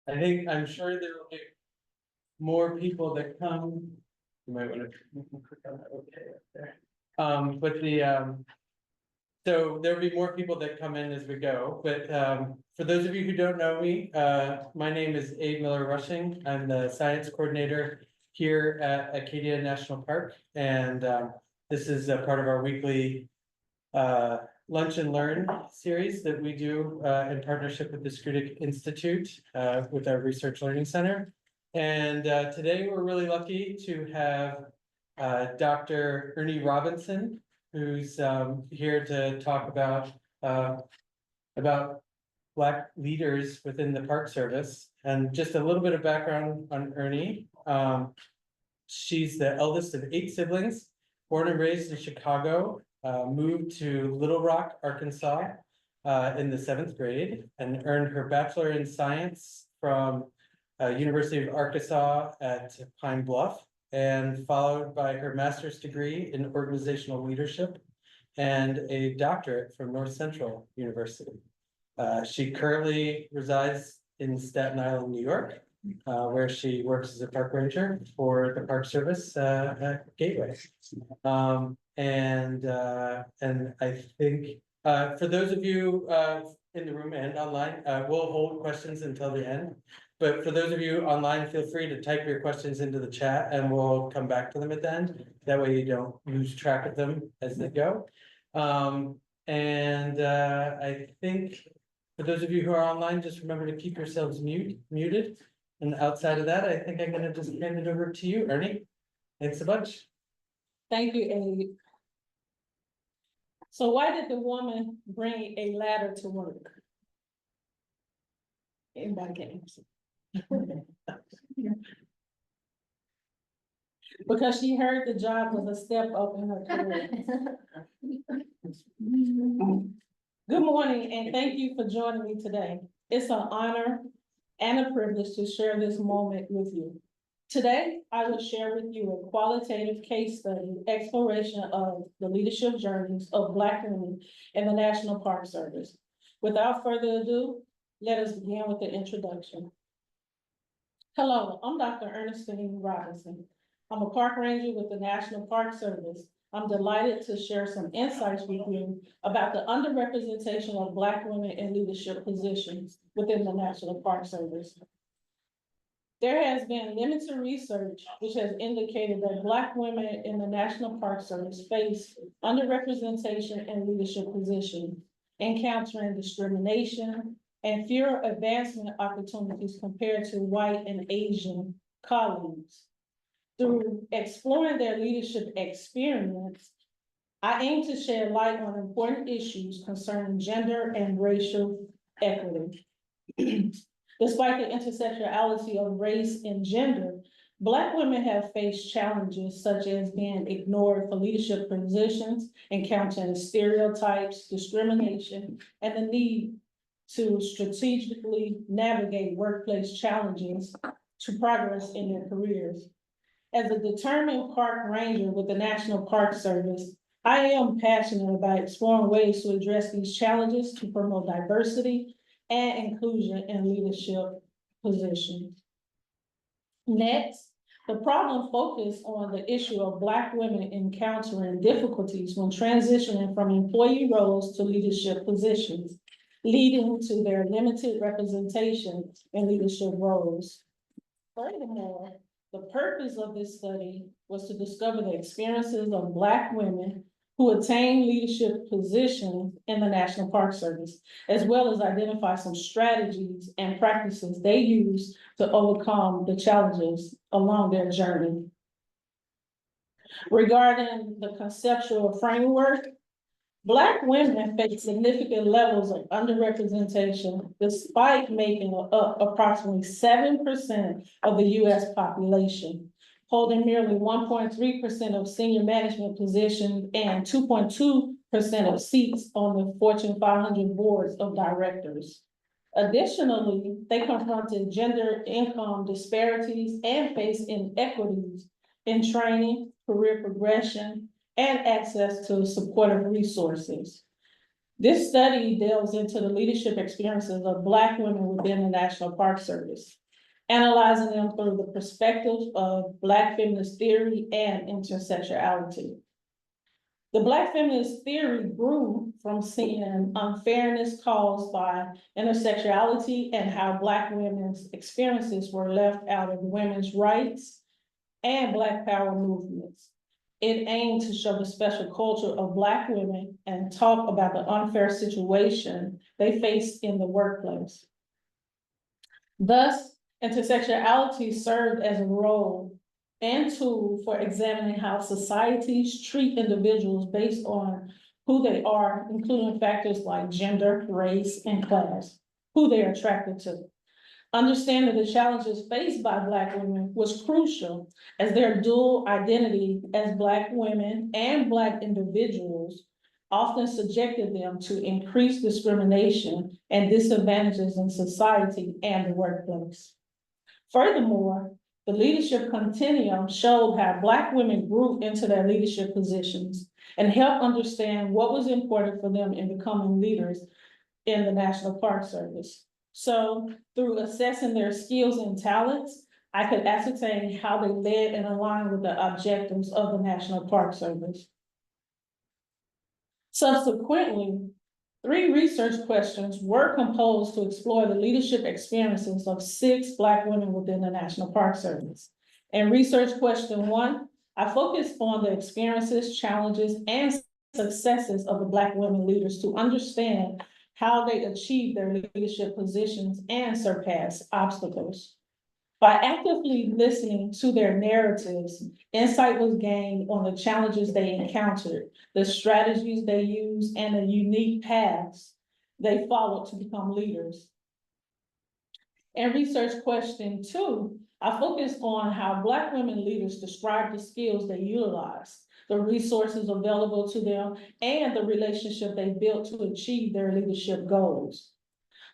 I'm sure there will be more people that come. You might want to click on that, okay, up there. So there'll be more people that come in as we go, but for those of you who don't know me, my name is Abe Miller-Rushing. I'm the science coordinator here at Acadia National Park, and this is a part of our weekly Lunch and Learn series that we do in partnership with the Scudic Institute with our Research Learning Center. And today we're really lucky to have Dr. Earnie Robinson, who's here to talk about Black leaders within the Park Service. And just a little bit of background on Earnie. She's the eldest of 8 siblings, born and raised in Chicago, moved to Little Rock, Arkansas in the 7th grade and earned her bachelor in science from University of Arkansas at Pine Bluff, and followed by her master's degree in organizational leadership and a doctorate from North Central University. She currently resides in Staten Island, New York, where she works as a park ranger for the Park Service at Gateway. And I think for those of you in the room and online, we'll hold questions until the end. But for those of you online, feel free to type your questions into the chat and we'll come back to them at the end. That way you don't lose track of them as they go. I think for those of you who are online, just remember to keep yourselves muted. And outside of that, I think I'm gonna just hand it over to you, Earnie. Thanks a bunch. Thank you, Abe. So why did the woman bring a ladder to work? Anybody can answer. Because she heard the job was a step up in her career. Good morning, and thank you for joining me today. It's an honor and a privilege to share this moment with you. Today, I will share with you a qualitative case study exploration of the leadership journeys of Black women in the National Park Service. Without further ado, let us begin with the introduction. Hello, I'm Dr. Ernestine Robinson. I'm a park ranger with the National Park Service. I'm delighted to share some insights with you about the underrepresentation of Black women in leadership positions within the National Park Service. There has been limited research which has indicated that Black women in the National Park Service face underrepresentation in leadership positions, encountering discrimination and fewer advancement opportunities compared to white and Asian colleagues. Through exploring their leadership experience, I aim to shed light on important issues concerning gender and racial equity. Despite the intersectionality of race and gender, Black women have faced challenges such as being ignored for leadership positions, encountering stereotypes, discrimination, and the need to strategically navigate workplace challenges to progress in their careers. As a determined park ranger with the National Park Service, I am passionate about exploring ways to address these challenges to promote diversity and inclusion in leadership positions. Next, the problem focused on the issue of Black women encountering difficulties when transitioning from employee roles to leadership positions, leading to their limited representation in leadership roles. Furthermore, the purpose of this study was to discover the experiences of Black women who attain leadership positions in the National Park Service, as well as identify some strategies and practices they use to overcome the challenges along their journey. Regarding the conceptual framework, Black women face significant levels of underrepresentation despite making up approximately 7% of the US population, holding merely 1.3% of senior management positions and 2.2% of seats on the Fortune 500 boards of directors. Additionally, they confronted gender income disparities and face inequities in training, career progression, and access to supportive resources. This study delves into the leadership experiences of Black women within the National Park Service, analyzing them through the perspective of Black feminist theory and intersectionality. The Black feminist theory grew from seeing unfairness caused by intersectionality and how Black women's experiences were left out of women's rights and Black power movements. It aimed to show the special culture of Black women and talk about the unfair situation they faced in the workplace. Thus, intersectionality served as a role and tool for examining how societies treat individuals based on who they are, including factors like gender, race, and class, who they are attracted to. Understanding the challenges faced by Black women was crucial, as their dual identity as Black women and Black individuals often subjected them to increased discrimination and disadvantages in society and the workplace. Furthermore, the leadership continuum showed how Black women grew into their leadership positions and helped understand what was important for them in becoming leaders in the National Park Service. So through assessing their skills and talents, I could ascertain how they led and aligned with the objectives of the National Park Service. Subsequently, 3 research questions were composed to explore the leadership experiences of 6 Black women within the National Park Service. In research question 1, I focused on the experiences, challenges, and successes of the Black women leaders to understand how they achieve their leadership positions and surpass obstacles. By actively listening to their narratives, insight was gained on the challenges they encountered, the strategies they used, and the unique paths they followed to become leaders. In research question 2, I focused on how Black women leaders describe the skills they utilize, the resources available to them, and the relationship they built to achieve their leadership goals.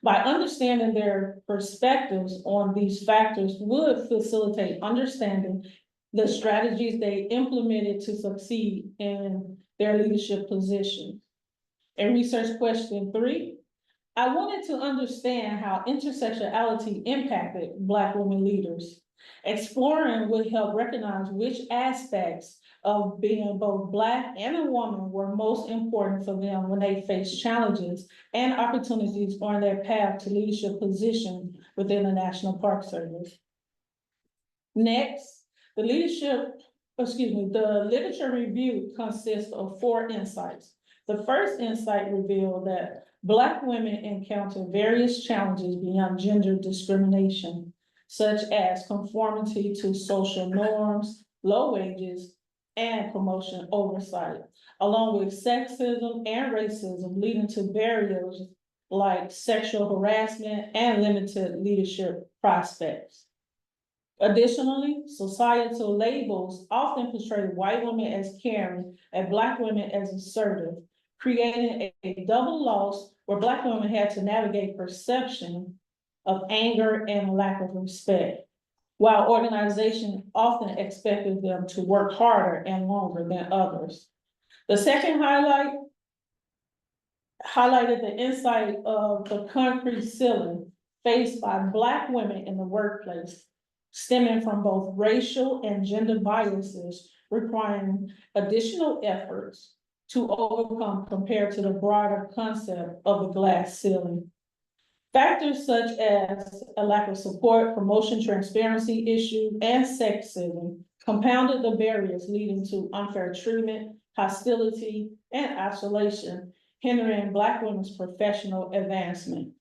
By understanding their perspectives on these factors would facilitate understanding the strategies they implemented to succeed in their leadership positions. In research question 3, I wanted to understand how intersectionality impacted Black women leaders. Exploring would help recognize which aspects of being both Black and a woman were most important for them when they face challenges and opportunities on their path to leadership position within the National Park Service. Next, the literature review consists of 4 insights. The first insight revealed that Black women encounter various challenges beyond gender discrimination, such as conformity to social norms, low wages, and promotion oversight, along with sexism and racism, leading to barriers like sexual harassment and limited leadership prospects. Additionally, societal labels often portray white women as caring and Black women as assertive, creating a double loss where Black women had to navigate perception of anger and lack of respect, while organizations often expected them to work harder and longer than others. The second highlighted the insight of the concrete ceiling faced by Black women in the workplace, stemming from both racial and gender biases, requiring additional efforts to overcome compared to the broader concept of the glass ceiling. Factors such as a lack of support, promotion transparency issue, and sexism compounded the barriers, leading to unfair treatment, hostility, and isolation, hindering Black women's professional advancement.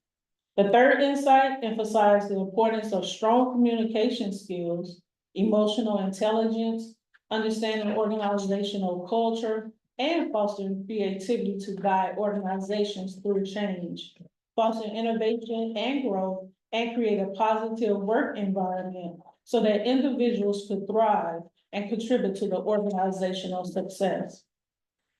The third insight emphasized the importance of strong communication skills, emotional intelligence, understanding organizational culture, and fostering creativity to guide organizations through change, foster innovation and growth, and create a positive work environment so that individuals could thrive and contribute to the organizational success.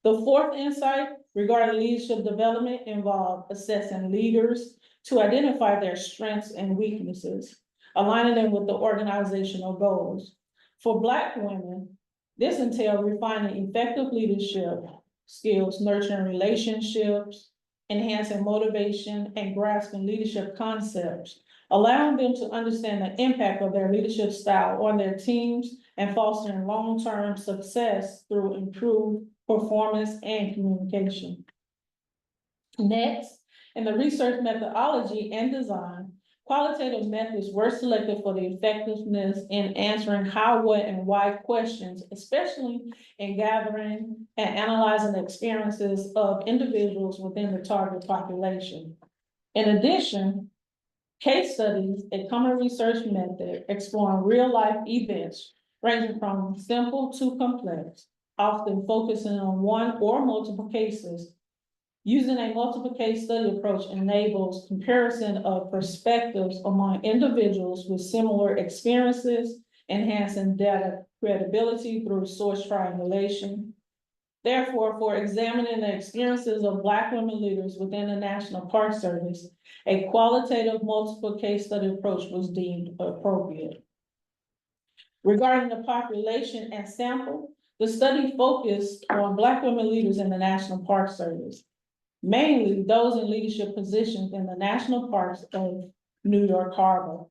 The fourth insight regarding leadership development involved assessing leaders to identify their strengths and weaknesses, aligning them with the organizational goals. For Black women, this entailed refining effective leadership skills, nurturing relationships, enhancing motivation and grasping leadership concepts, allowing them to understand the impact of their leadership style on their teams and fostering long-term success through improved performance and communication. Next, in the research methodology and design, qualitative methods were selected for the effectiveness in answering how, what, and why questions, especially in gathering and analyzing the experiences of individuals within the target population. In addition, case studies, a common research method exploring real-life events ranging from simple to complex, often focusing on one or multiple cases. Using a multiple case study approach enables comparison of perspectives among individuals with similar experiences, enhancing data credibility through source triangulation. Therefore, for examining the experiences of Black women leaders within the National Park Service, a qualitative multiple case study approach was deemed appropriate. Regarding the population and sample, the study focused on Black women leaders in the National Park Service, mainly those in leadership positions in the national parks of New York Harbor.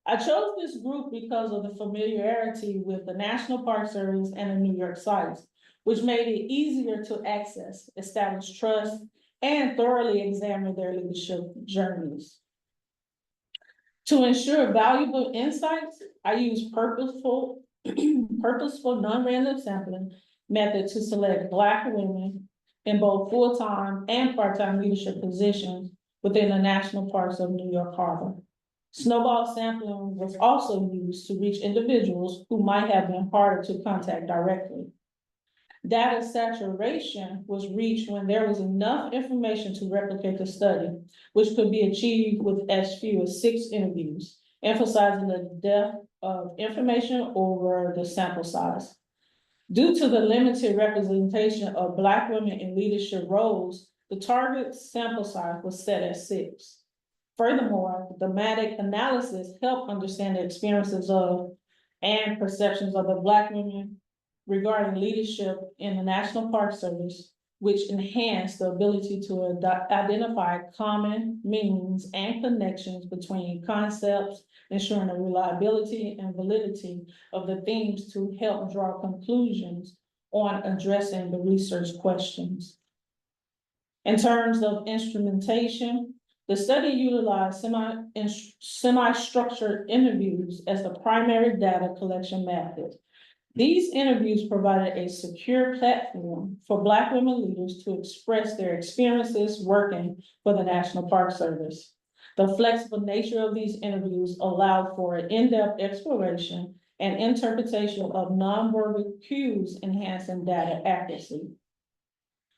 I chose this group because of the familiarity with the National Park Service and the New York sites, which made it easier to access, establish trust, and thoroughly examine their leadership journeys. To ensure valuable insights, I use purposeful non-random sampling method to select Black women in both full-time and part-time leadership positions within the national parks of New York Harbor. Snowball sampling was also used to reach individuals who might have been harder to contact directly. Data saturation was reached when there was enough information to replicate the study, which could be achieved with as few as 6 interviews, emphasizing the depth of information over the sample size. Due to the limited representation of Black women in leadership roles, the target sample size was set at 6. Furthermore, thematic analysis helped understand the experiences of and perceptions of the Black women regarding leadership in the National Park Service, which enhanced the ability to identify common meanings and connections between concepts, ensuring the reliability and validity of the themes to help draw conclusions on addressing the research questions. In terms of instrumentation, the study utilized semi-structured interviews as the primary data collection method. These interviews provided a secure platform for Black women leaders to express their experiences working for the National Park Service. The flexible nature of these interviews allowed for an in-depth exploration and interpretation of nonverbal cues, enhancing data accuracy.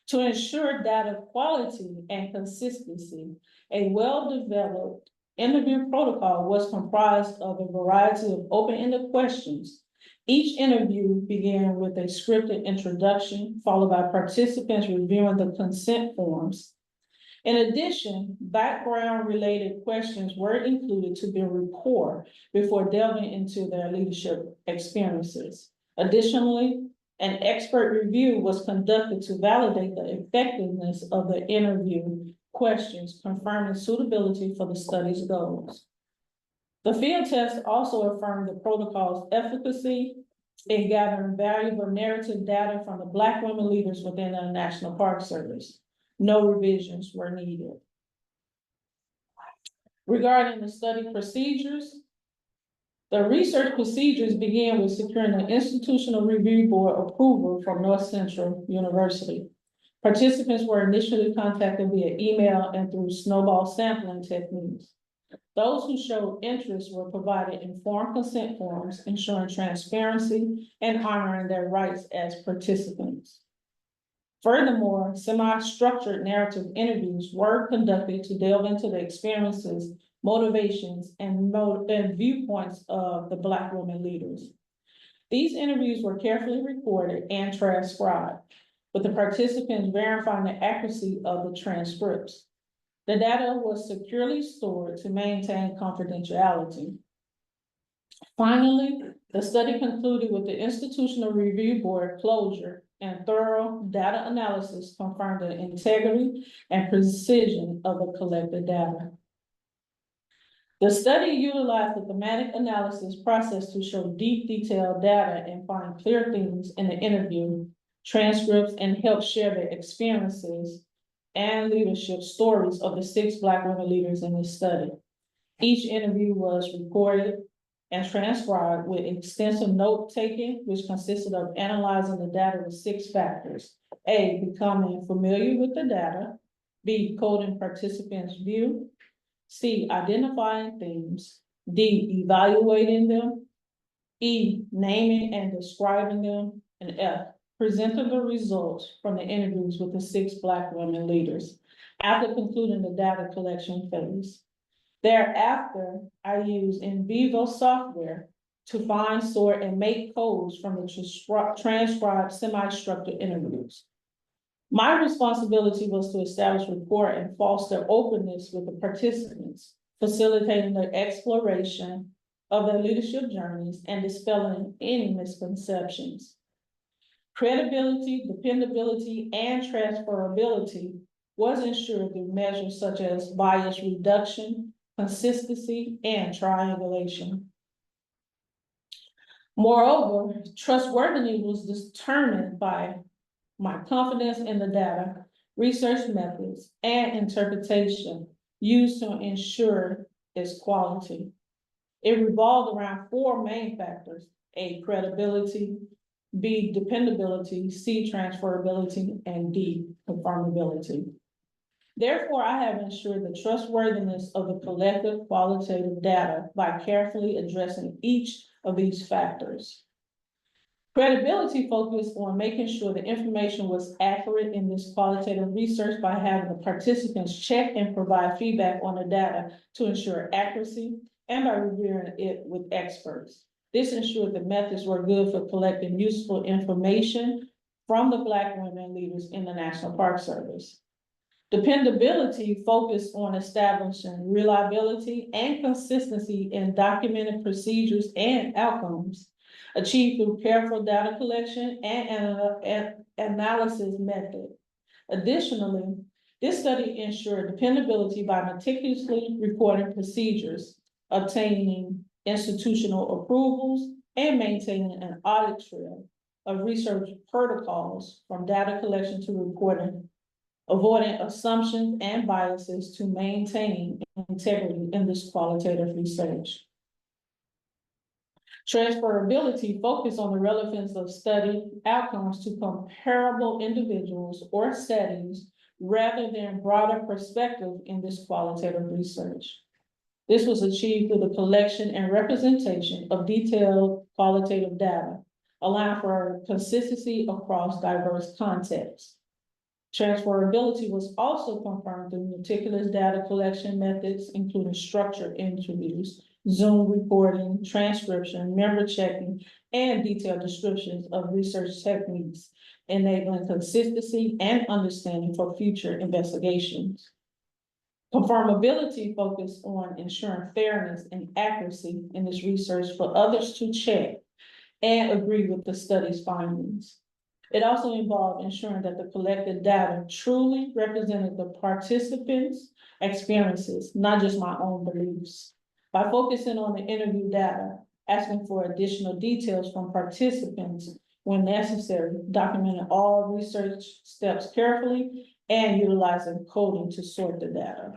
To ensure data quality and consistency, a well-developed interview protocol was comprised of a variety of open-ended questions. Each interview began with a scripted introduction, followed by participants reviewing the consent forms. In addition, background-related questions were included to build rapport before delving into their leadership experiences. Additionally, an expert review was conducted to validate the effectiveness of the interview questions, confirming suitability for the study's goals. The field test also affirmed the protocol's efficacy in gathering valuable narrative data from the Black women leaders within the National Park Service. No revisions were needed. Regarding the study procedures, the research procedures began with securing the Institutional Review Board approval from North Central University. Participants were initially contacted via email and through snowball sampling techniques. Those who showed interest were provided informed consent forms, ensuring transparency and honoring their rights as participants. Furthermore, semi-structured narrative interviews were conducted to delve into the experiences, motivations, and viewpoints of the Black women leaders. These interviews were carefully recorded and transcribed, with the participants verifying the accuracy of the transcripts. The data was securely stored to maintain confidentiality. Finally, the study concluded with the Institutional Review Board closure and thorough data analysis confirmed the integrity and precision of the collected data. The study utilized the thematic analysis process to show deep, detailed data and find clear themes in the interview transcripts and help share their experiences and leadership stories of the 6 Black women leaders in this study. Each interview was recorded and transcribed with extensive note-taking, which consisted of analyzing the data with 6 factors. A, becoming familiar with the data. B, coding participants' view. C, identifying themes. D, evaluating them. E, naming and describing them. And F, presenting the results from the interviews with the 6 Black women leaders after concluding the data collection phase. Thereafter, I use in vivo software to find, sort, and make codes from the transcribed semi-structured interviews. My responsibility was to establish rapport and foster openness with the participants, facilitating their exploration of their leadership journeys and dispelling any misconceptions. Credibility, dependability, and transferability was ensured through measures such as bias reduction, consistency, and triangulation. Moreover, trustworthiness was determined by my confidence in the data, research methods, and interpretation used to ensure its quality. It revolved around 4 main factors: A, credibility; B, dependability; C, transferability; and D, confirmability. Therefore, I have ensured the trustworthiness of the collective qualitative data by carefully addressing each of these factors. Credibility focused on making sure the information was accurate in this qualitative research by having the participants check and provide feedback on the data to ensure accuracy and by reviewing it with experts. This ensured the methods were good for collecting useful information from the Black women leaders in the National Park Service. Dependability focused on establishing reliability and consistency in documented procedures and outcomes, achieved through careful data collection and analysis method. Additionally, this study ensured dependability by meticulously recording procedures, obtaining institutional approvals, and maintaining an audit trail of research protocols from data collection to reporting, avoiding assumptions and biases to maintain integrity in this qualitative research. Transferability focused on the relevance of study outcomes to comparable individuals or settings rather than broader perspective in this qualitative research. This was achieved through the collection and representation of detailed qualitative data, allowing for consistency across diverse contexts. Transferability was also confirmed through meticulous data collection methods, including structured interviews, Zoom recording, transcription, member checking, and detailed descriptions of research techniques, enabling consistency and understanding for future investigations. Confirmability focused on ensuring fairness and accuracy in this research for others to check and agree with the study's findings. It also involved ensuring that the collected data truly represented the participants' experiences, not just my own beliefs. By focusing on the interview data, asking for additional details from participants when necessary, documenting all research steps carefully, and utilizing coding to sort the data.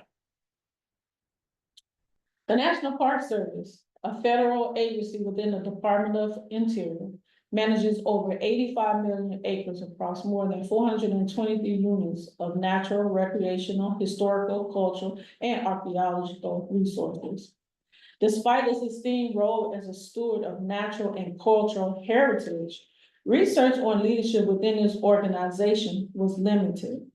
The National Park Service, a federal agency within the Department of Interior, manages over 85 million acres across more than 423 units of natural, recreational, historical, cultural, and archaeological resources. Despite its esteemed role as a steward of natural and cultural heritage, research on leadership within this organization was limited.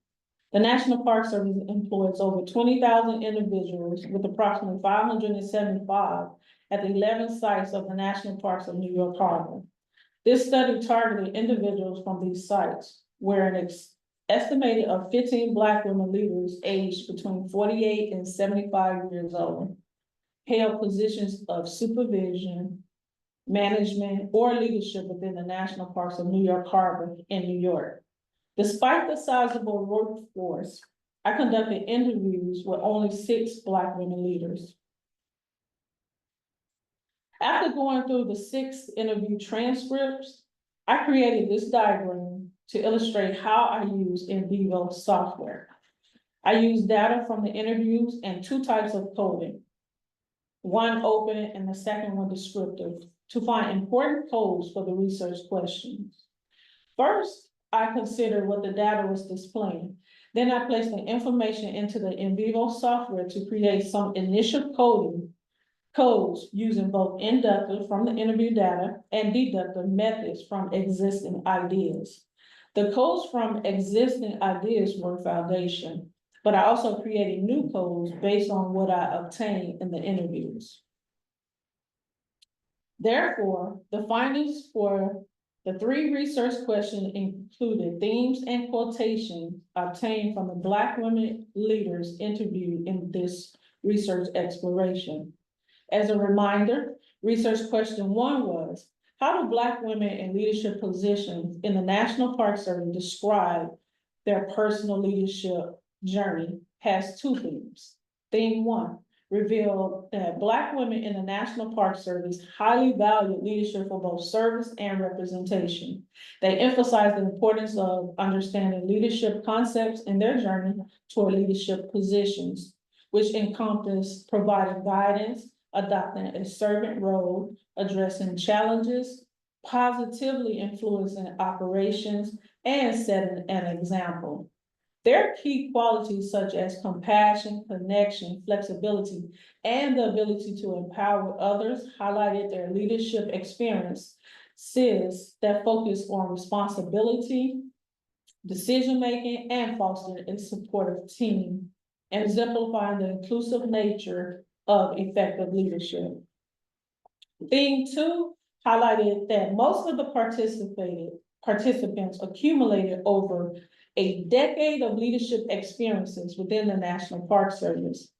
The National Park Service employs over 20,000 individuals with approximately 575 at the 11 sites of the National Parks of New York Harbor. This study targeted individuals from these sites, where an estimated of 15 Black women leaders aged between 48 and 75 years old held positions of supervision, management, or leadership within the national parks of New York Harbor in New York. Despite the sizable workforce, I conducted interviews with only 6 Black women leaders. After going through the 6 interview transcripts, I created this diagram to illustrate how I use in vivo software. I use data from the interviews and 2 types of coding, one open and the second one descriptive, to find important codes for the research questions. First, I considered what the data was displaying. Then I placed the information into the in vivo software to create some initial codes using both inductive from the interview data and deductive methods from existing ideas. The codes from existing ideas were foundation, but I also created new codes based on what I obtained in the interviews. Therefore, the findings for the 3 research questions included themes and quotations obtained from the Black women leaders interviewed in this research exploration. As a reminder, research question 1 was, how do Black women in leadership positions in the National Park Service describe their personal leadership journey? Has 2 themes. Theme 1 revealed that Black women in the National Park Service highly valued leadership for both service and representation. They emphasized the importance of understanding leadership concepts in their journey toward leadership positions, which encompass providing guidance, adopting a servant role, addressing challenges, positively influencing operations, and setting an example. Their key qualities such as compassion, connection, flexibility, and the ability to empower others highlighted their leadership experiences that focus on responsibility, decision-making, and fostering a supportive team, exemplifying the inclusive nature of effective leadership. Theme 2 highlighted that most of the participants accumulated over a decade of leadership experiences within the National Park Service.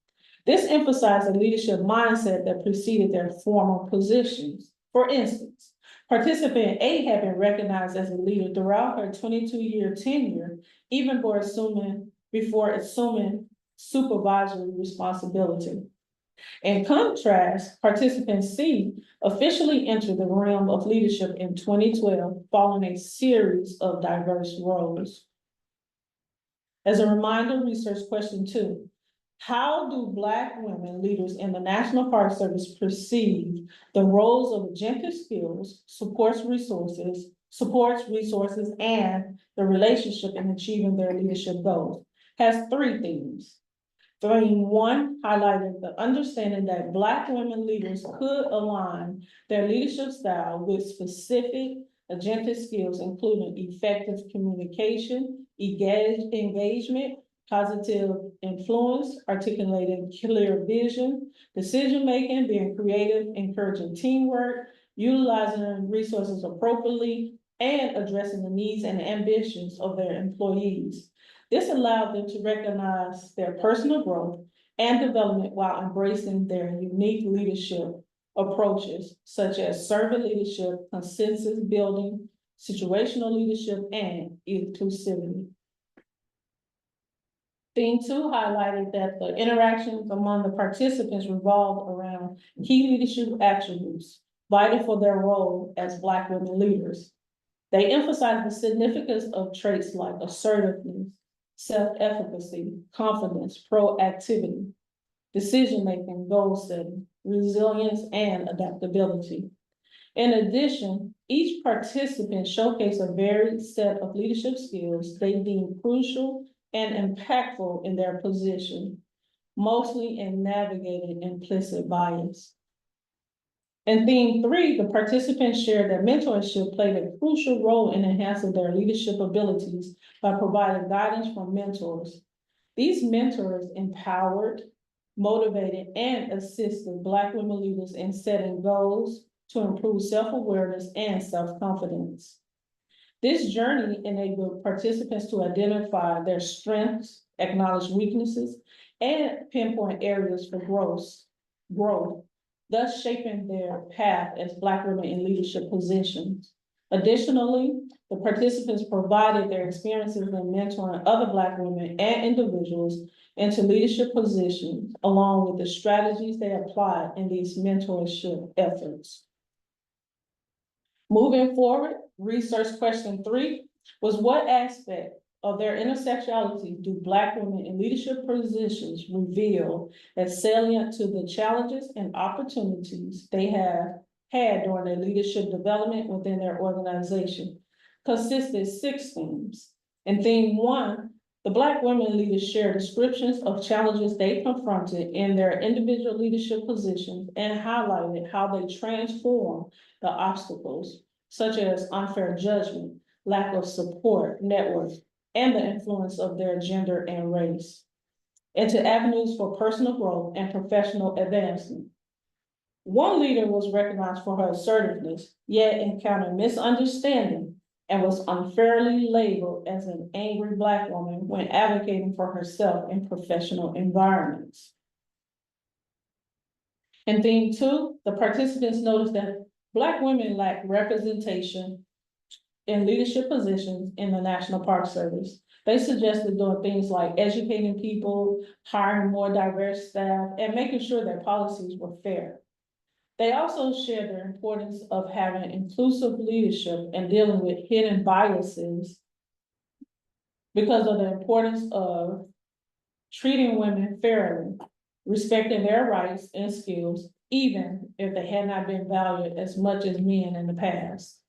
This emphasized a leadership mindset that preceded their former positions. For instance, participant A had been recognized as a leader throughout her 22-year tenure, even before assuming supervisory responsibility. In contrast, participant C officially entered the realm of leadership in 2012, following a series of diverse roles. As a reminder, research question 2, how do Black women leaders in the National Park Service perceive the roles of agentic skills, supports resources, and the relationship in achieving their leadership goals? Has 3 themes. Theme 1 highlighted the understanding that Black women leaders could align their leadership style with specific agentic skills, including effective communication, engagement, positive influence, articulating clear vision, decision-making, being creative, encouraging teamwork, utilizing resources appropriately, and addressing the needs and ambitions of their employees. This allowed them to recognize their personal growth and development while embracing their unique leadership approaches, such as servant leadership, consensus building, situational leadership, and inclusivity. Theme 2 highlighted that the interactions among the participants revolved around key leadership attributes vital for their role as Black women leaders. They emphasized the significance of traits like assertiveness, self-efficacy, confidence, proactivity, decision-making, goal setting, resilience, and adaptability. In addition, each participant showcased a varied set of leadership skills they deemed crucial and impactful in their position, mostly in navigating implicit bias. In theme 3, the participants shared that mentorship played a crucial role in enhancing their leadership abilities by providing guidance from mentors. These mentors empowered, motivated, and assisted Black women leaders in setting goals to improve self-awareness and self-confidence. This journey enabled participants to identify their strengths, acknowledge weaknesses, and pinpoint areas for growth, thus shaping their path as Black women in leadership positions. Additionally, the participants provided their experiences in mentoring other Black women and individuals into leadership positions, along with the strategies they applied in these mentorship efforts. Moving forward, research question 3 was, what aspect of their intersectionality do Black women in leadership positions reveal as salient to the challenges and opportunities they have had during their leadership development within their organization? Consisted 6 themes. In theme 1, the Black women leaders share descriptions of challenges they confronted in their individual leadership positions and highlighted how they transformed the obstacles, such as unfair judgment, lack of support networks, and the influence of their gender and race, into avenues for personal growth and professional advancement. One leader was recognized for her assertiveness, yet encountered misunderstanding and was unfairly labeled as an angry Black woman when advocating for herself in professional environments. In theme 2, the participants noticed that Black women lack representation in leadership positions in the National Park Service. They suggested doing things like educating people, hiring more diverse staff, and making sure their policies were fair. They also shared the importance of having inclusive leadership and dealing with hidden biases because of the importance of treating women fairly, respecting their rights and skills, even if they had not been valued as much as men in the past.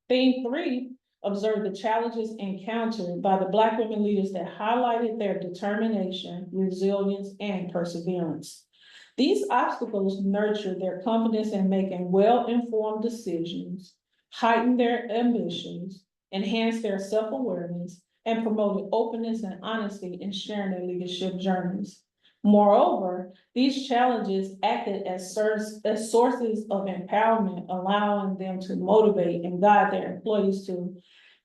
Theme 3 observed the challenges encountered by the Black women leaders that highlighted their determination, resilience, and perseverance. These obstacles nurtured their confidence in making well-informed decisions, heightened their ambitions, enhanced their self-awareness, and promoted openness and honesty in sharing their leadership journeys. Moreover, these challenges acted as sources of empowerment, allowing them to motivate and guide their employees to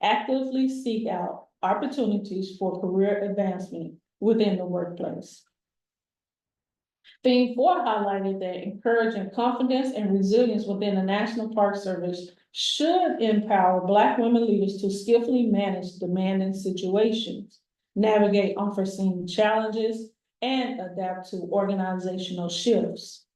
actively seek out opportunities for career advancement within the workplace. Theme 4 highlighted that encouraging confidence and resilience within the National Park Service should empower Black women leaders to skillfully manage demanding situations, navigate unforeseen challenges, and adapt to organizational shifts.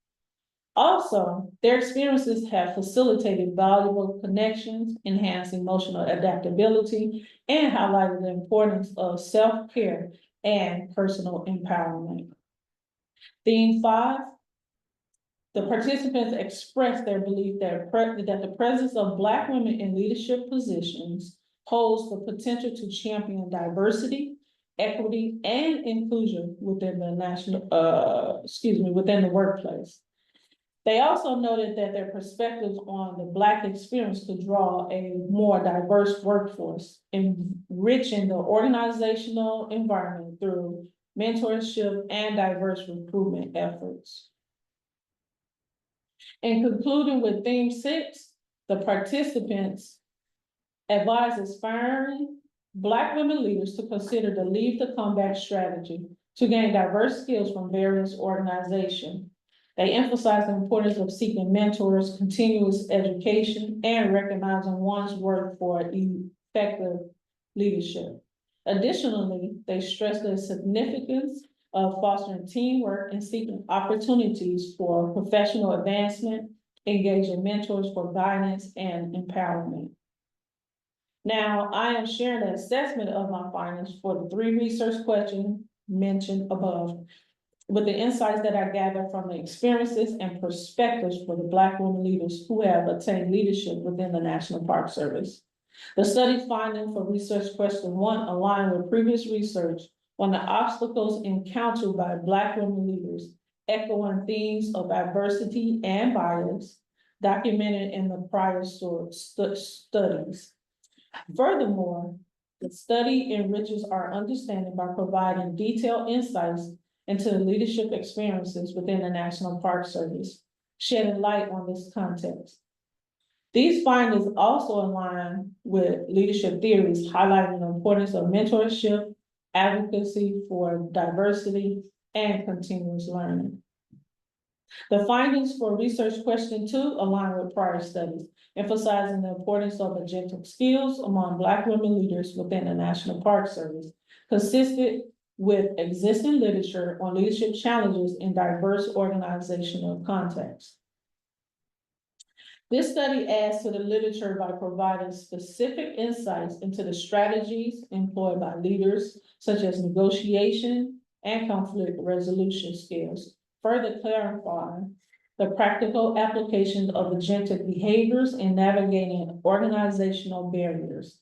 Also, their experiences have facilitated valuable connections, enhanced emotional adaptability, and highlighted the importance of self-care and personal empowerment. Theme 5, the participants expressed their belief that the presence of Black women in leadership positions holds the potential to champion diversity, equity, and inclusion within the within the workplace. They also noted that their perspectives on the Black experience could draw a more diverse workforce, enriching the organizational environment through mentorship and diverse recruitment efforts. In concluding with theme 6, the participants advised aspiring Black women leaders to consider the Leave to Comeback strategy to gain diverse skills from various organizations. They emphasized the importance of seeking mentors, continuous education, and recognizing one's work for effective leadership. Additionally, they stressed the significance of fostering teamwork and seeking opportunities for professional advancement, engaging mentors for guidance and empowerment. Now, I am sharing the assessment of my findings for the 3 research questions mentioned above, with the insights that I gathered from the experiences and perspectives for the Black women leaders who have attained leadership within the National Park Service. The study finding for research question 1 aligned with previous research on the obstacles encountered by Black women leaders, echoing themes of adversity and bias documented in the prior studies. Furthermore, the study enriches our understanding by providing detailed insights into the leadership experiences within the National Park Service, shedding light on this context. These findings also align with leadership theories, highlighting the importance of mentorship, advocacy for diversity, and continuous learning. The findings for research question 2 align with prior studies, emphasizing the importance of agentic skills among Black women leaders within the National Park Service, consistent with existing literature on leadership challenges in diverse organizational contexts. This study adds to the literature by providing specific insights into the strategies employed by leaders, such as negotiation and conflict resolution skills, further clarifying the practical applications of agentic behaviors in navigating organizational barriers.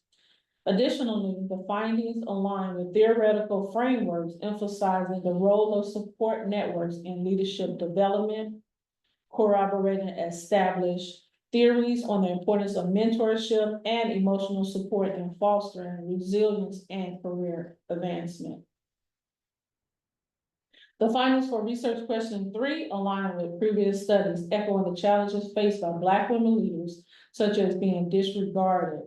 Additionally, the findings align with theoretical frameworks emphasizing the role of support networks in leadership development, corroborating established theories on the importance of mentorship and emotional support in fostering resilience and career advancement. The findings for research question 3 align with previous studies, echoing the challenges faced by Black women leaders, such as being disregarded,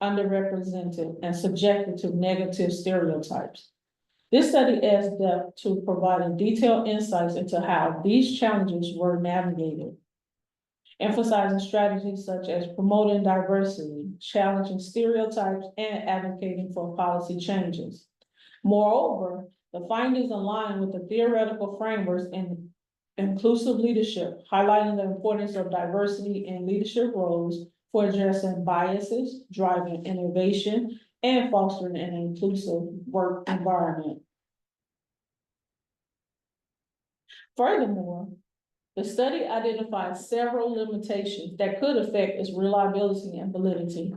underrepresented, and subjected to negative stereotypes. This study adds depth to providing detailed insights into how these challenges were navigated, emphasizing strategies such as promoting diversity, challenging stereotypes, and advocating for policy changes. Moreover, the findings align with the theoretical frameworks in inclusive leadership, highlighting the importance of diversity in leadership roles for addressing biases, driving innovation, and fostering an inclusive work environment. Furthermore, the study identified several limitations that could affect its reliability and validity.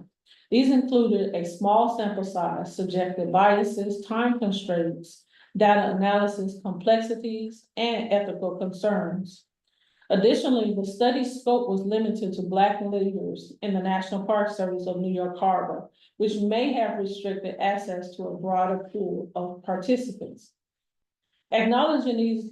These included a small sample size, subjective biases, time constraints, data analysis complexities, and ethical concerns. Additionally, the study's scope was limited to Black leaders in the National Park Service of New York Harbor, which may have restricted access to a broader pool of participants. Acknowledging these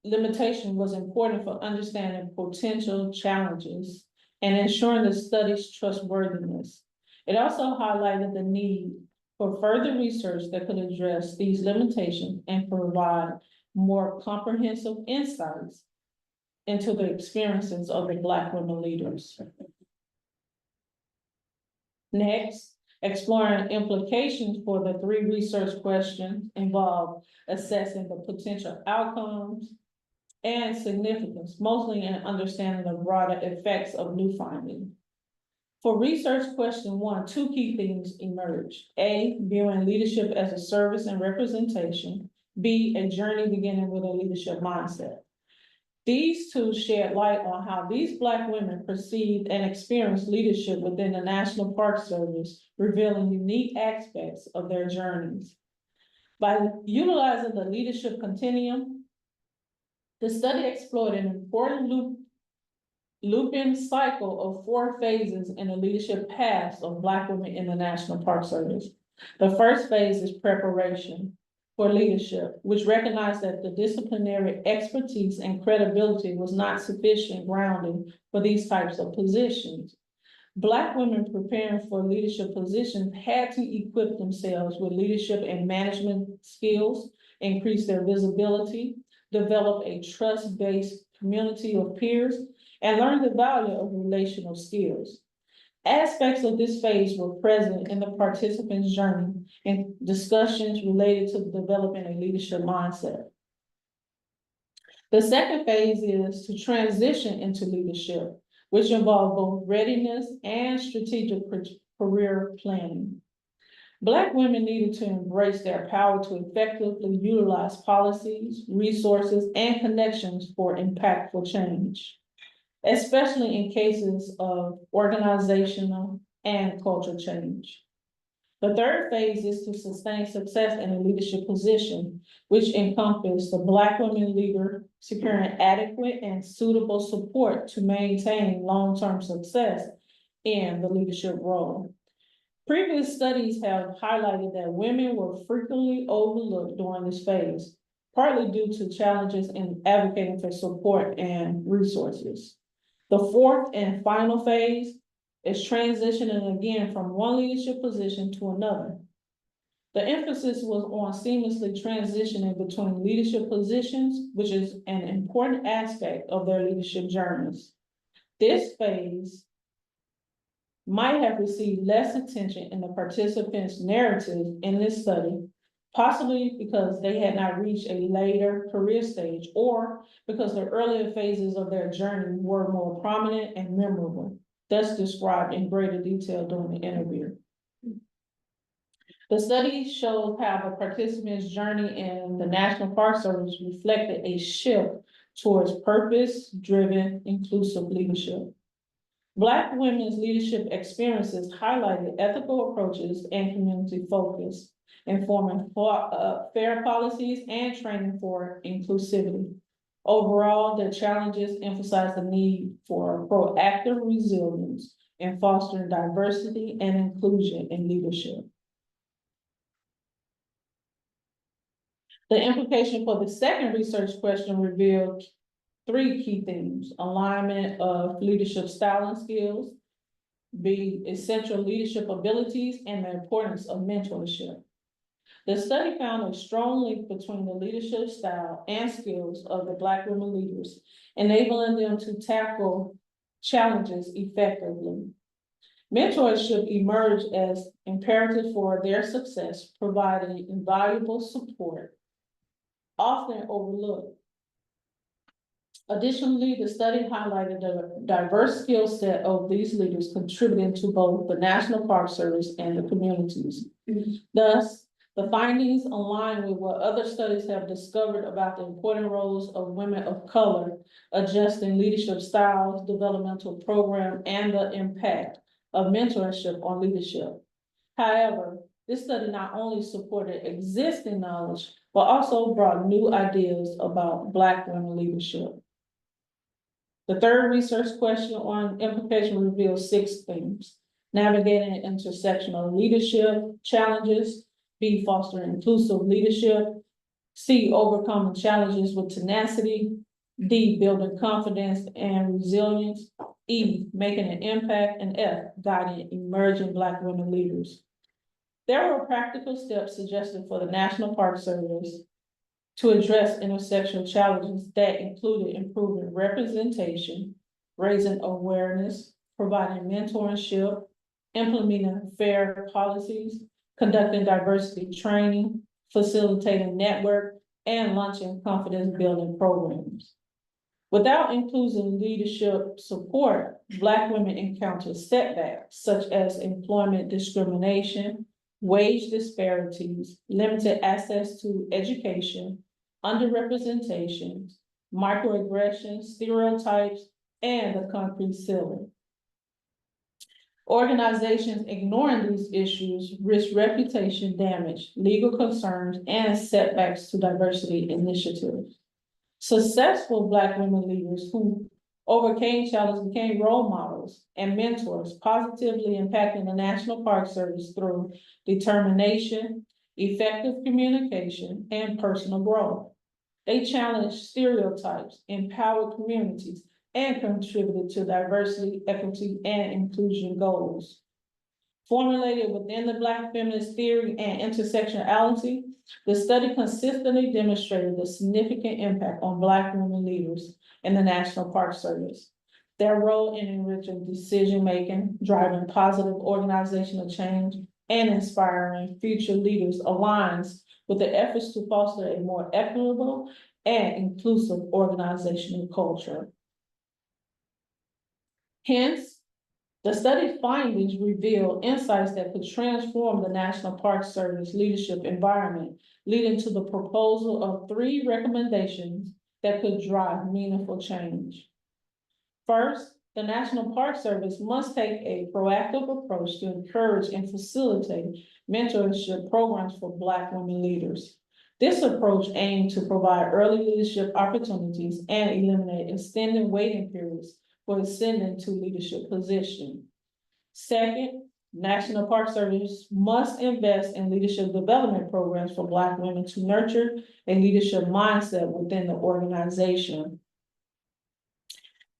limitations was important for understanding potential challenges and ensuring the study's trustworthiness. It also highlighted the need for further research that could address these limitations and provide more comprehensive insights into the experiences of the Black women leaders. Next, exploring implications for the 3 research questions involved assessing the potential outcomes and significance, mostly in understanding the broader effects of new findings. For research question 1, 2 key themes emerged. A, viewing leadership as a service and representation. B, a journey beginning with a leadership mindset. These 2 shed light on how these Black women perceived and experienced leadership within the National Park Service, revealing unique aspects of their journeys. By utilizing the leadership continuum, the study explored an important looping cycle of 4 phases in the leadership paths of Black women in the National Park Service. The first phase is preparation for leadership, which recognized that the disciplinary expertise and credibility was not sufficient grounding for these types of positions. Black women preparing for leadership positions had to equip themselves with leadership and management skills, increase their visibility, develop a trust-based community of peers, and learn the value of relational skills. Aspects of this phase were present in the participants' journey and discussions related to developing a leadership mindset. The second phase is to transition into leadership, which involved both readiness and strategic career planning. Black women needed to embrace their power to effectively utilize policies, resources, and connections for impactful change, especially in cases of organizational and cultural change. The third phase is to sustain success in a leadership position, which encompasses the Black women leader securing adequate and suitable support to maintain long-term success in the leadership role. Previous studies have highlighted that women were frequently overlooked during this phase, partly due to challenges in advocating for support and resources. The fourth and final phase is transitioning again from one leadership position to another. The emphasis was on seamlessly transitioning between leadership positions, which is an important aspect of their leadership journeys. This phase might have received less attention in the participants' narrative in this study, possibly because they had not reached a later career stage or because the earlier phases of their journey were more prominent and memorable, thus described in greater detail during the interview. The study showed how the participants' journey in the National Park Service reflected a shift towards purpose-driven, inclusive leadership. Black women's leadership experiences highlighted ethical approaches and community focus, informing fair policies and training for inclusivity. Overall, the challenges emphasize the need for proactive resilience and fostering diversity and inclusion in leadership. The implication for the second research question revealed three key themes: alignment of leadership style and skills, B, essential leadership abilities, and the importance of mentorship. The study found a strong link between the leadership style and skills of the Black women leaders, enabling them to tackle challenges effectively. Mentorship emerged as imperative for their success, providing invaluable support, often overlooked. Additionally, the study highlighted the diverse skill set of these leaders contributing to both the National Park Service and the communities. Thus, the findings align with what other studies have discovered about the important roles of women of color, adjusting leadership styles, developmental program, and the impact of mentorship on leadership. However, this study not only supported existing knowledge, but also brought new ideas about Black women leadership. The third research question on implication reveals 6 themes: navigating intersectional leadership challenges, B, fostering inclusive leadership, C, overcoming challenges with tenacity, D, building confidence and resilience, E, making an impact, and F, guiding emerging Black women leaders. There were practical steps suggested for the National Park Service to address intersectional challenges that included improving representation, raising awareness, providing mentorship, implementing fair policies, conducting diversity training, facilitating network, and launching confidence building programs. Without inclusive leadership support, Black women encounter setbacks such as employment discrimination, wage disparities, limited access to education, underrepresentation, microaggressions, stereotypes, and the concrete ceiling. Organizations ignoring these issues risk reputation damage, legal concerns, and setbacks to diversity initiatives. Successful Black women leaders who overcame challenges became role models and mentors, positively impacting the National Park Service through determination, effective communication, and personal growth. They challenged stereotypes, empowered communities, and contributed to diversity, equity, and inclusion goals. Formulated within the Black feminist theory and intersectionality, the study consistently demonstrated the significant impact on Black women leaders in the National Park Service. Their role in enriching decision-making, driving positive organizational change, and inspiring future leaders aligns with the efforts to foster a more equitable and inclusive organizational culture. Hence, the study findings reveal insights that could transform the National Park Service leadership environment, leading to the proposal of 3 recommendations that could drive meaningful change. First, the National Park Service must take a proactive approach to encourage and facilitate mentorship programs for Black women leaders. This approach aims to provide early leadership opportunities and eliminate extended waiting periods for ascending to leadership position. Second, National Park Service must invest in leadership development programs for Black women to nurture a leadership mindset within the organization.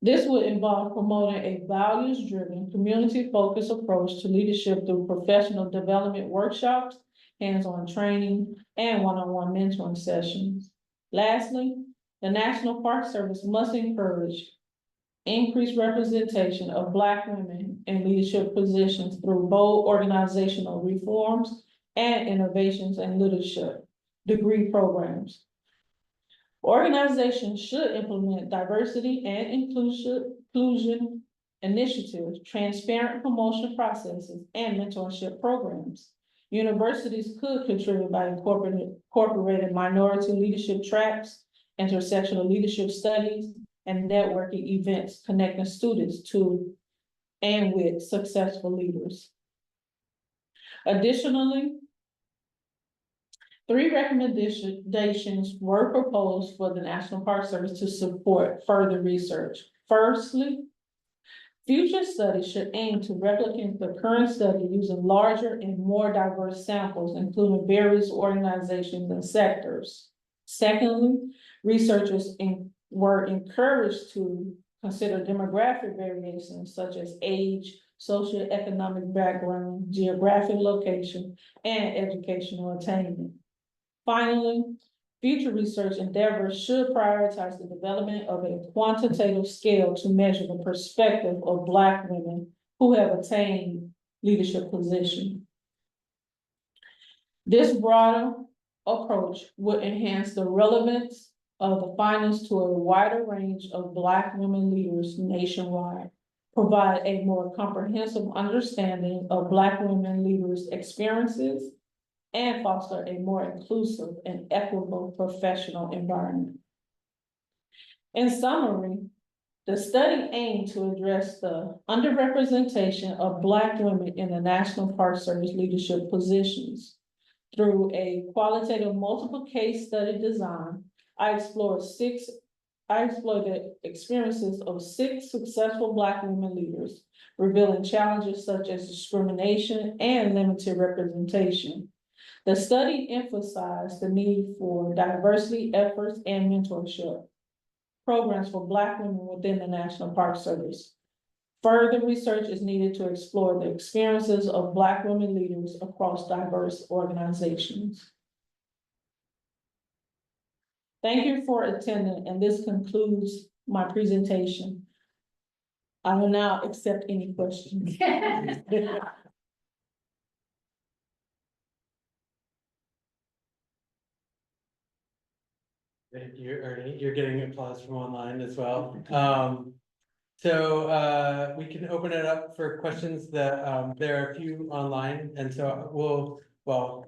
This would involve promoting a values-driven, community-focused approach to leadership through professional development workshops hands-on training, and one-on-one mentoring sessions. Lastly, the National Park Service must encourage increased representation of Black women in leadership positions through bold organizational reforms and innovations in leadership degree programs. Organizations should implement diversity and inclusion initiatives, transparent promotion processes, and mentorship programs. Universities could contribute by incorporating minority leadership tracks, intersectional leadership studies, and networking events connecting students to and with successful leaders. Additionally, 3 recommendations were proposed for the National Park Service to support further research. Firstly, future studies should aim to replicate the current study using larger and more diverse samples, including various organizations and sectors. Secondly, researchers were encouraged to consider demographic variations such as age, socioeconomic background, geographic location, and educational attainment. Finally, future research endeavors should prioritize the development of a quantitative scale to measure the perspective of Black women who have attained leadership positions. This broader approach would enhance the relevance of the findings to a wider range of Black women leaders nationwide, provide a more comprehensive understanding of Black women leaders' experiences, and foster a more inclusive and equitable professional environment. In summary, the study aimed to address the underrepresentation of Black women in the National Park Service leadership positions. Through a qualitative multiple case study design, I explored the experiences of 6 successful Black women leaders, revealing challenges such as discrimination and limited representation. The study emphasized the need for diversity efforts and mentorship programs for Black women within the National Park Service. Further research is needed to explore the experiences of Black women leaders across diverse organizations. Thank you for attending, and this concludes my presentation. I will now accept any questions. Thank you, Ernie. You're getting applause from online as well. We can open it up for questions that, there are a few online, and so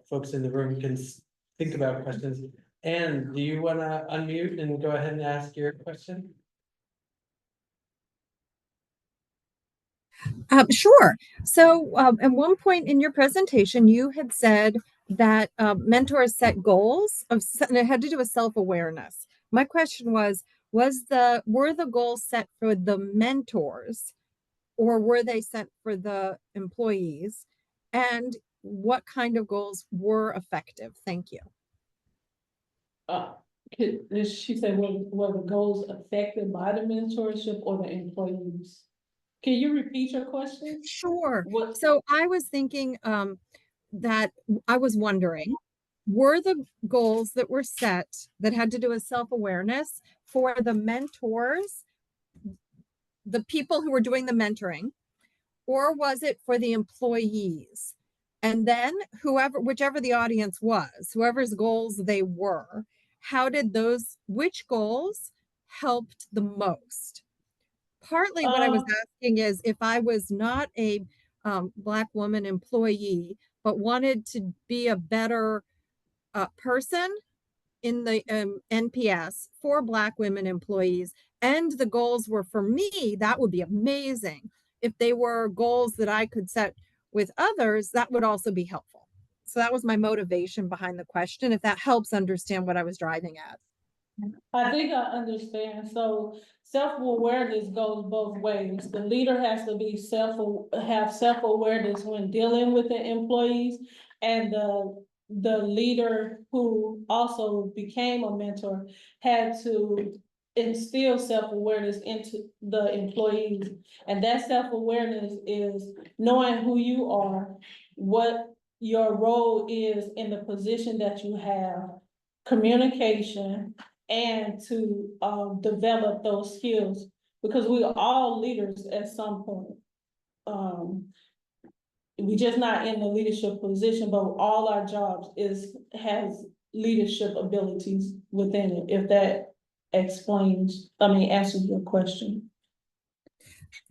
folks in the room can think about questions. Anne, do you wanna unmute and go ahead and ask your question? Sure. So at one point in your presentation, you had said that mentors set goals and it had to do with self-awareness. My question was were the goals set for the mentors or were they set for the employees? And what kind of goals were effective? Thank you. Did she say were the goals affected by the mentorship or the employees? Can you repeat your question? Sure. What? So I was thinking that I was wondering, were the goals that were set that had to do with self-awareness for the mentors, the people who were doing the mentoring, or was it for the employees? And then whichever the audience was, whoever's goals they were, which goals helped the most? Partly what I was asking is if I was not a Black woman employee, but wanted to be a better person in the NPS for Black women employees, and the goals were for me, that would be amazing. If they were goals that I could set with others, that would also be helpful. So that was my motivation behind the question, if that helps understand what I was driving at. I think I understand. So self-awareness goes both ways. The leader has to be have self-awareness when dealing with the employees, and the leader who also became a mentor had to instill self-awareness into the employees. And that self-awareness is knowing who you are, what your role is in the position that you have, communication, and to, develop those skills, because we are all leaders at some point. We just not in the leadership position, but all our jobs has leadership abilities within it, if that answers your question.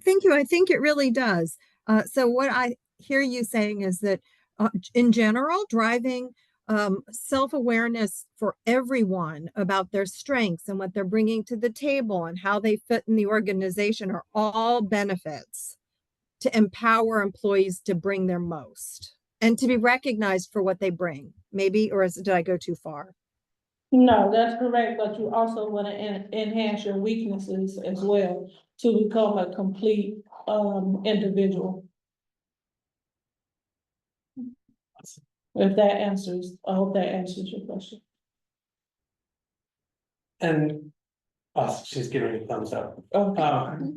Thank you. I think it really does. So what I hear you saying is that in general, driving self-awareness for everyone about their strengths and what they're bringing to the table and how they fit in the organization are all benefits to empower employees to bring their most and to be recognized for what they bring. Maybe, or did I go too far? No, that's correct, but you also want to enhance your weaknesses as well to become a complete, individual. If that answers, I hope that answers your question. And, oh, she's giving me a thumbs up. Okay.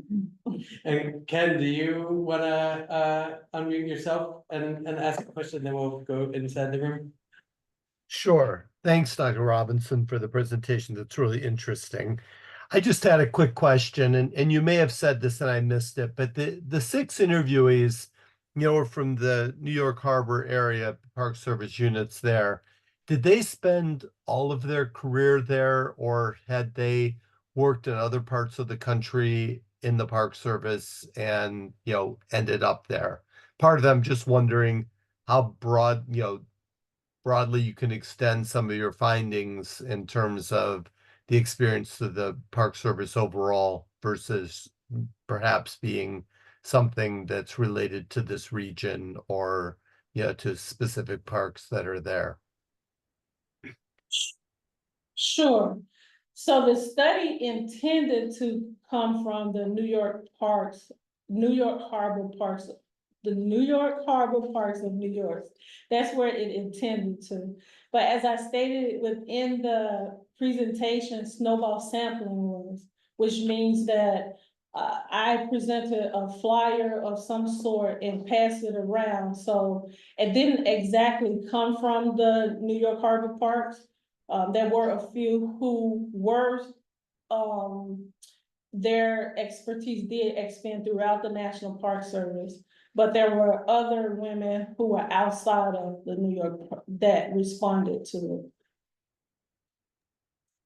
And Ken, do you wanna unmute yourself and ask a question, then we'll go inside the room? Sure. Thanks, Dr. Robinson, for the presentation. That's really interesting. I just had a quick question, and you may have said this and I missed it, but the 6 interviewees, were from the New York Harbor area Park Service units there. Did they spend all of their career there, or had they worked in other parts of the country in the Park Service and, ended up there? Part of them just wondering how broadly you can extend some of your findings in terms of the experience of the Park Service overall versus perhaps being something that's related to this region or to specific parks that are there. Sure. So the study intended to come from the New York Harbor Parks, the New York Harbor Parks of New York. That's where it intended to. But as I stated within the presentation, snowball sampling was, which means that I presented a flyer of some sort and passed it around. So it didn't exactly come from the New York Harbor Parks. There were a few who were, their expertise did expand throughout the National Park Service, but there were other women who were outside of the New York that responded to it.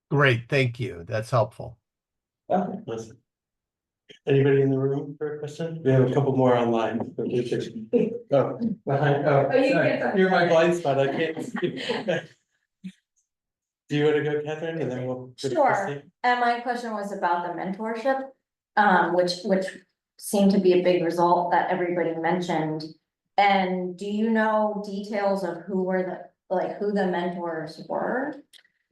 Great, thank you. That's helpful. Okay. Listen. Anybody in the room for a question? We have a couple more online. Oh, behind, sorry. You're my blind spot, I can't see. Do you want to go, Catherine, and then we'll go to Sure. Christy? And my question was about the mentorship, which seemed to be a big result that everybody mentioned. And do you know details of who the mentors were?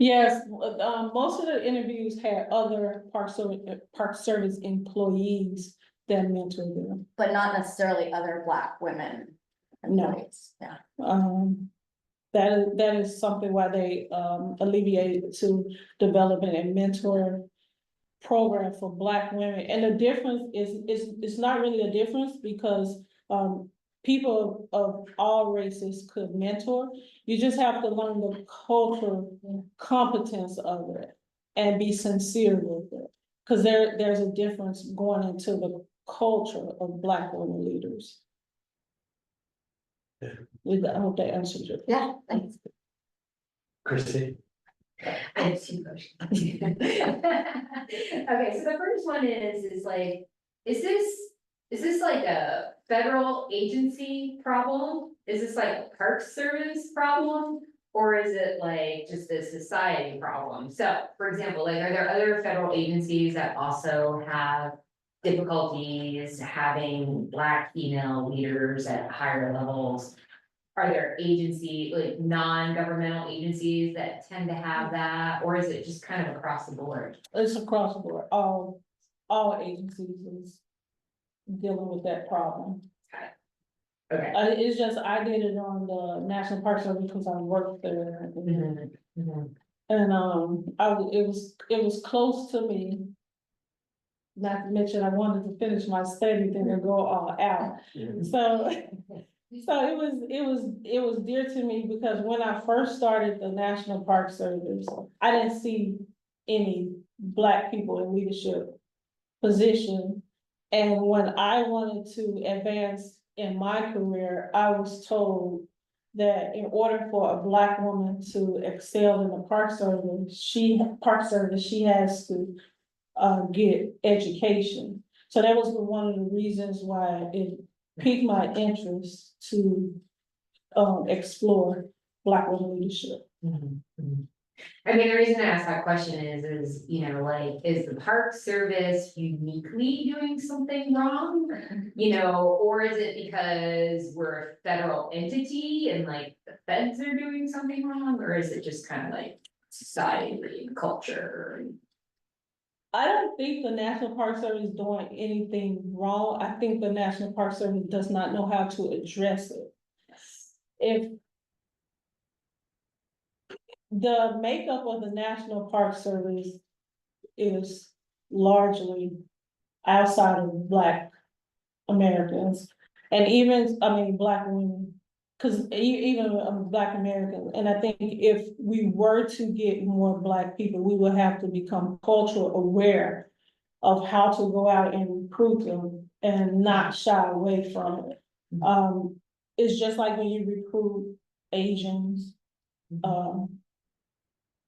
Yes, most of the interviews had other Park Service employees that mentored them. But not necessarily other Black women employees, yeah. That is something why they alleviated to developing a mentor program for Black women. And the difference is it's not really a difference because people of all races could mentor. You just have to learn the cultural competence of it and be sincere with it. Because there's a difference going into the culture of Black women leaders. Yeah. I hope that answers your question. Yeah, thanks. Christy? I have 2 questions. Okay, so the first one is like, is this like a federal agency problem? Is this like a Park Service problem? Or is it like just a society problem? So, for example, like, are there other federal agencies that also have difficulties having Black female leaders at higher levels? Are there like non-governmental agencies that tend to have that, or is it just kind of across the board? It's across the board. All agencies is dealing with that problem. Okay. It's just, I did it on the National Park Service because I worked there. And it was close to me. Not to mention, I wanted to finish my study, then to go all out. So So it was dear to me because when I first started the National Park Service, I didn't see any Black people in leadership position. And when I wanted to advance in my career, I was told that in order for a Black woman to excel in the Park Service, she has to get education. So that was one of the reasons why it piqued my interest to explore Black women leadership. I mean, the reason I asked that question is, you know, like, is the Park Service uniquely doing something wrong? You know, or is it because we're a federal entity and like the feds are doing something wrong, or is it just kind of like society and culture? I don't think the National Park Service is doing anything wrong. I think the National Park Service does not know how to address it. If the makeup of the National Park Service is largely outside of Black Americans. And even, I mean, Black women, because even Black Americans, and I think if we were to get more Black people, we would have to become cultural aware of how to go out and recruit them and not shy away from it. It's just like when you recruit Asians,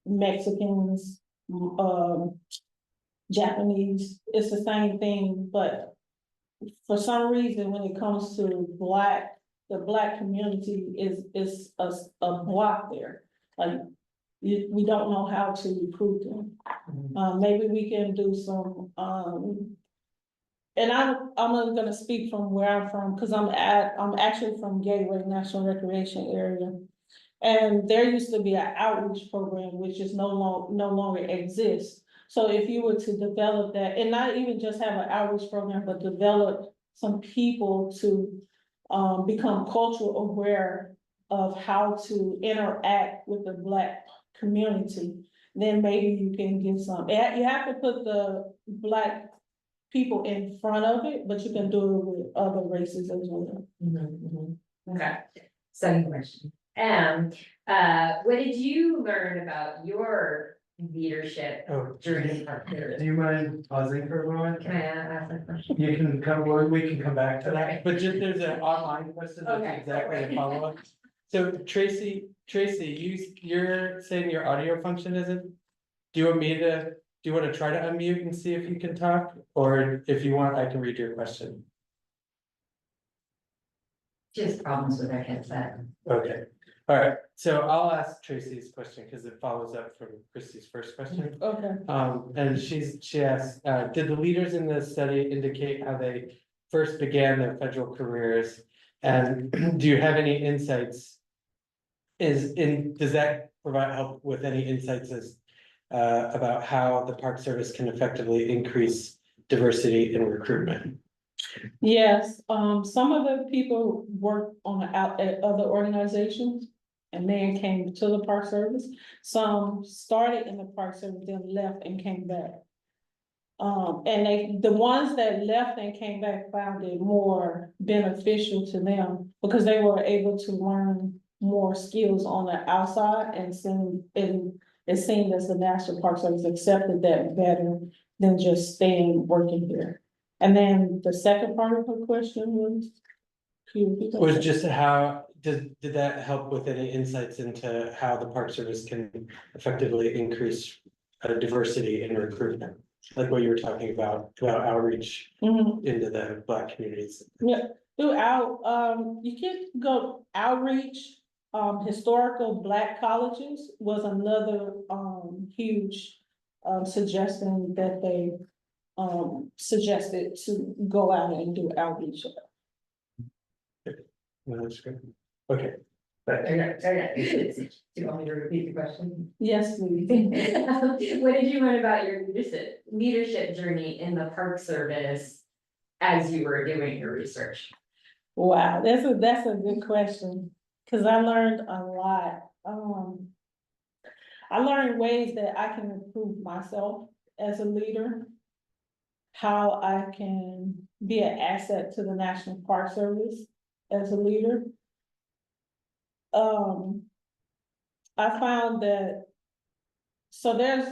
Mexicans, Japanese, it's the same thing, but for some reason, when it comes to the Black community is a block there. Like, we don't know how to recruit them. Maybe we can do some, and I'm only gonna speak from where I'm from, because I'm actually from Gateway National Recreation Area. And there used to be an outreach program, which is no longer exists. So if you were to develop that, and not even just have an outreach program, but develop some people to become cultural aware of how to interact with the Black community, then maybe you can get some. You have to put the Black people in front of it, but you can do it with other races as well. Okay, second question. What did you learn about your leadership during Park Service? Do you mind pausing for a moment? Can I ask that question? You can come, or we can come back to Okay. that, but just there's an online question that's Okay, exactly alright. a follow-up. So Tracy, you're saying your audio function isn't? Do you want to try to unmute and see if you can talk, or if you want, I can read your question? Just problems with our headset. Okay, all right, so I'll ask Tracy's question because it follows up from Christie's first question. Okay. And she asked, did the leaders in the study indicate how they first began their federal careers? And do you have any insights? Does that provide help with any insights as about how the Park Service can effectively increase diversity in recruitment? Yes, some of the people worked out at other organizations and then came to the Park Service. Some started in the Park Service, then left and came back. And the ones that left and came back found it more beneficial to them because they were able to learn more skills on the outside and it seemed as the National Park Service accepted that better than just staying working here. And then the second part of her question was? Can you repeat that? Was just how, did that help with any insights into how the Park Service can effectively increase diversity in recruitment? Like what you were talking about outreach Mhm. into the Black communities. Yeah, throughout, you can go outreach, historical Black colleges was another, huge, suggestion that they, suggested to go out and do outreach. No, that's good. Okay. But Do you want me to repeat the question? Yes, please. What did you learn about your leadership journey in the Park Service as you were doing your research? Wow, that's a good question, cause I learned a lot. I learned ways that I can improve myself as a leader. How I can be an asset to the National Park Service as a leader. I found that, so there's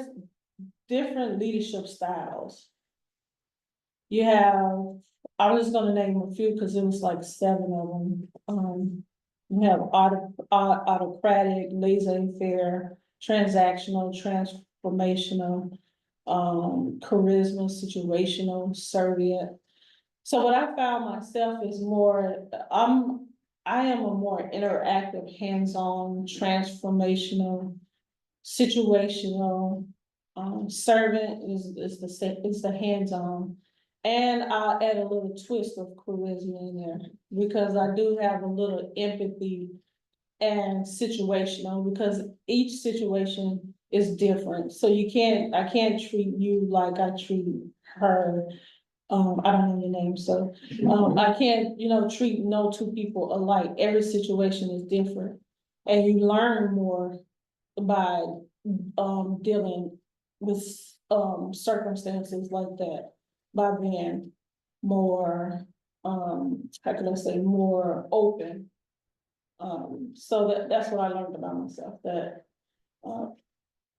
different leadership styles. You have, I'm just gonna name a few, cause it was like 7 of them. You have autocratic, laissez-faire, transactional, transformational, charisma, situational, servient. So what I found myself is more, I am a more interactive, hands-on, transformational, situational. Servant is the hands-on. And I'll add a little twist of charisma in there, because I do have a little empathy and situational, because each situation is different. So I can't treat you like I treat her. I don't know your name, so, I can't, treat no two people alike. Every situation is different. And you learn more by, dealing with, circumstances like that, by being more, how can I say, more open. So that's what I learned about myself, that,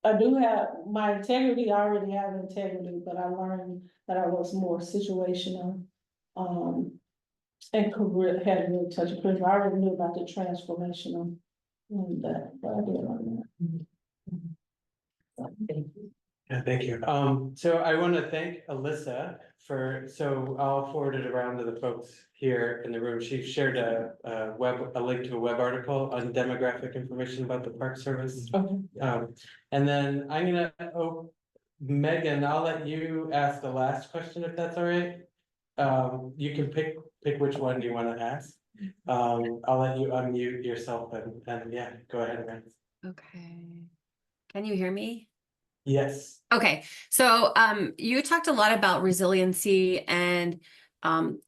I do have my integrity, I already have integrity, but I learned that I was more situational. And career, had a real touch of career. I already knew about the transformational. And that, but I did learn that. Yeah, thank you. So I want to thank Alyssa so I'll forward it around to the folks here in the room. She shared a link to a web article on demographic information about the Park Service. Okay. And then I'm gonna, Megan, I'll let you ask the last question if that's all right. You can pick which one you want to ask. I'll let you unmute yourself and yeah, go ahead, Megan. Okay. Can you hear me? Yes. Okay, so you talked a lot about resiliency and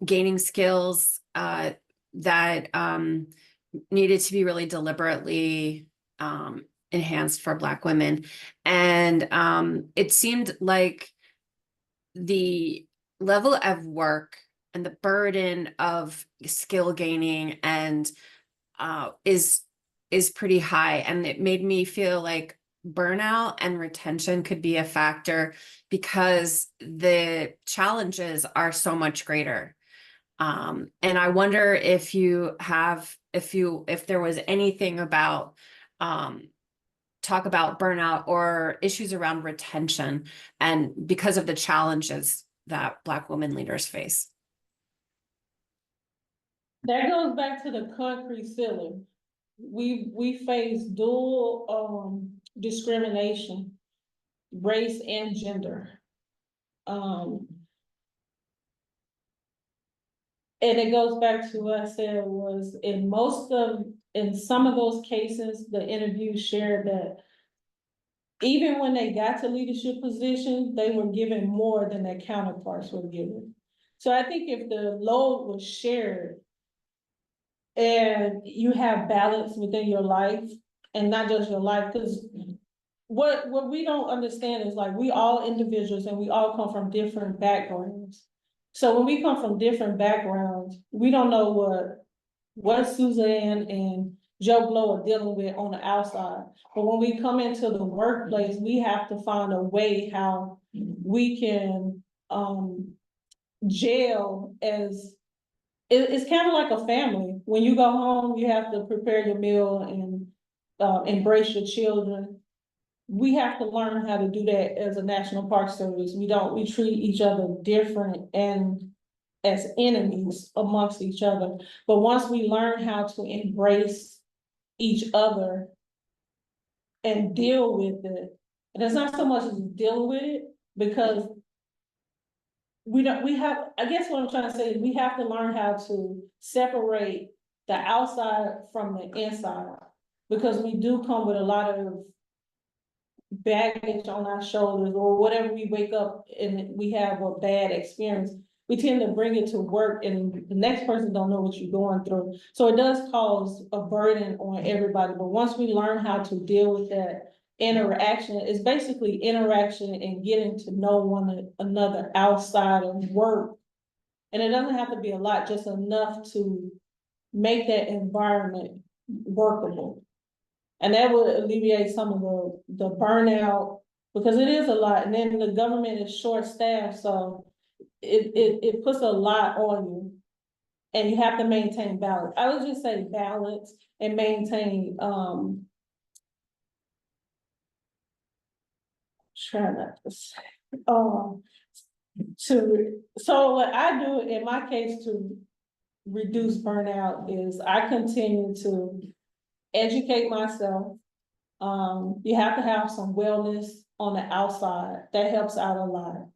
gaining skills that needed to be really deliberately enhanced for Black women. And it seemed like the level of work and the burden of skill gaining and is pretty high. And it made me feel like burnout and retention could be a factor because the challenges are so much greater. And I wonder if there was anything about talk about burnout or issues around retention and because of the challenges that Black women leaders face. That goes back to the concrete ceiling. We face dual discrimination, race and gender. And it goes back to what I said was in some of those cases, the interview shared that even when they got to leadership positions, they were given more than their counterparts were given. So I think if the load was shared and you have balance within your life and not just your life, because what we don't understand is like we all individuals and we all come from different backgrounds. So when we come from different backgrounds, we don't know what Suzanne and Joe Blow are dealing with on the outside. But when we come into the workplace, we have to find a way how we can gel as it's kind of like a family. When you go home, you have to prepare your meal and embrace your children. We have to learn how to do that as a National Park Service. We treat each other different and as enemies amongst each other. But once we learn how to embrace each other and deal with it, and it's not so much as dealing with it, because I guess what I'm trying to say is we have to learn how to separate the outside from the inside. Because we do come with a lot of baggage on our shoulders, or whatever we wake up and we have a bad experience, we tend to bring it to work and the next person don't know what you're going through. So it does cause a burden on everybody, but once we learn how to deal with that interaction, it's basically interaction and getting to know one another outside of work. And it doesn't have to be a lot, just enough to make that environment workable. And that would alleviate some of the burnout, because it is a lot, and then the government is short-staffed, so it puts a lot on you. And you have to maintain balance. I would just say balance and maintain, try not to say, so what I do in my case to reduce burnout is I continue to educate myself. You have to have some wellness on the outside. That helps out a lot.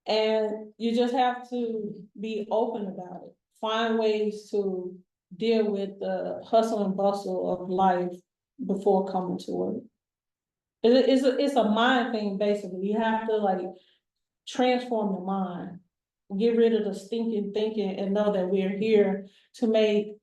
And you just have to be open about it. Find ways to deal with the hustle and bustle of life before coming to work. It's a mind thing, basically. You have to like transform your mind. Get rid of the stinking thinking and know that we're here to make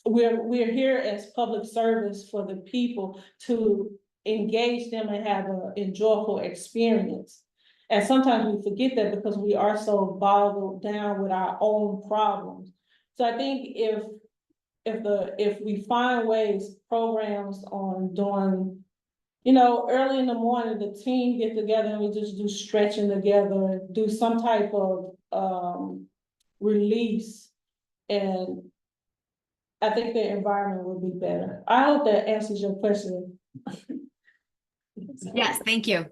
we're here as public service for the people to engage them and have an enjoyable experience. And sometimes we forget that because we are so boggled down with our own problems. So I think if we find ways, programs on doing, early in the morning, the team get together and we just do stretching together, do some type of release, and I think the environment will be better. I hope that answers your question. Yes, thank you.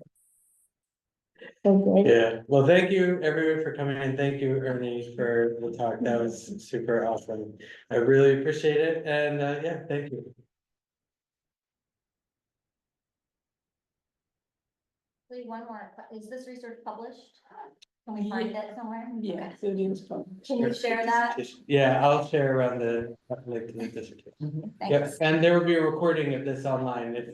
Okay. Yeah, well, thank you everyone for coming in. Thank you, Ernie, for the talk. That was super awesome. I really appreciate it, and yeah, thank you. Wait, one more, is this research published? Can we find it somewhere? Yes, it is fun. Can you share that? Yeah, I'll share around the link to the dissertation. Yep, Thanks. and there will be a recording of this online if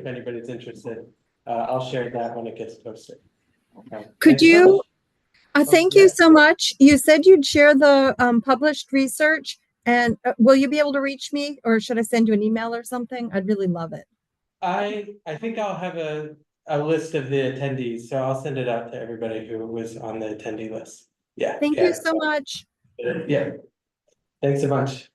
anybody's interested. I'll share that when it gets posted. Okay. Could Thanks so you, much. thank yeah. you so much. You said you'd share the published research, and will you be able to reach me, or should I send you an email or something? I'd really love it. I think I'll have a list of the attendees, so I'll send it out to everybody who was on the attendee list. Yeah. Thank you so much. Yeah. Thanks a bunch.